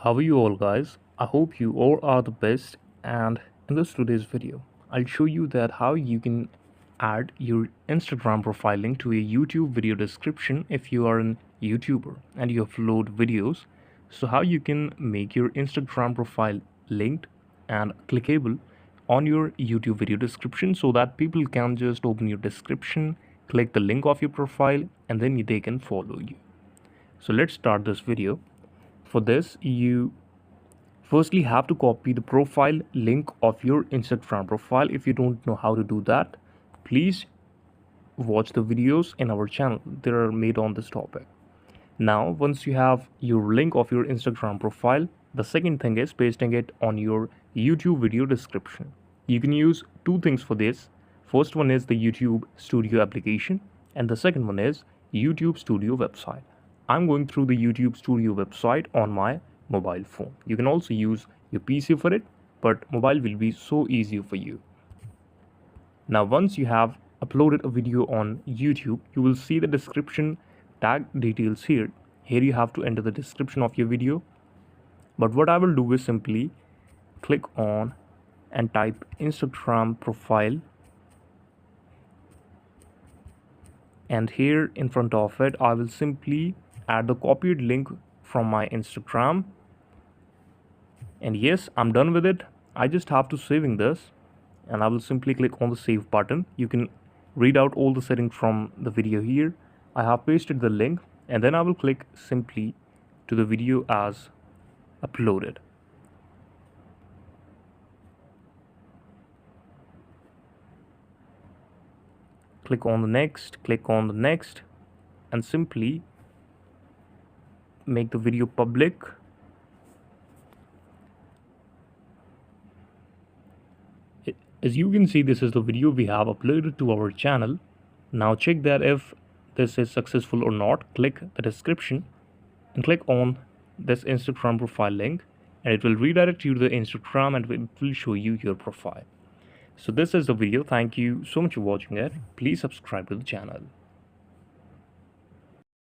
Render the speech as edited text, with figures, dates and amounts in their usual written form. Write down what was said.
How are you all guys? I hope you all are the best, and in this today's video I'll show you that how you can add your Instagram profile link to a YouTube video description if you are a YouTuber and you upload videos. So how you can make your Instagram profile linked and clickable on your YouTube video description so that people can just open your description, click the link of your profile, and then they can follow you. So let's start this video. For this, you firstly have to copy the profile link of your Instagram profile. If you don't know how to do that, please watch the videos in our channel. They are made on this topic. Now, once you have your link of your Instagram profile, the second thing is pasting it on your YouTube video description. You can use two things for this. First one is the YouTube Studio application, and the second one is YouTube Studio website. I'm going through the YouTube Studio website on my mobile phone. You can also use your PC for it, but mobile will be so easier for you. Now, once you have uploaded a video on YouTube, you will see the description tag details here. Here you have to enter the description of your video. But what I will do is simply click on and type Instagram profile. And here in front of it, I will simply add the copied link from my Instagram. And yes, I'm done with it. I just have to saving this, and I will simply click on the save button. You can read out all the settings from the video here. I have pasted the link, and then I will click simply to the video as uploaded. Click on the next, and simply make the video public. As you can see, this is the video we have uploaded to our channel. Now check that if this is successful or not. Click the description and click on this Instagram profile link, and it will redirect you to the Instagram and it will show you your profile. So this is the video. Thank you so much for watching it. Please subscribe to the channel.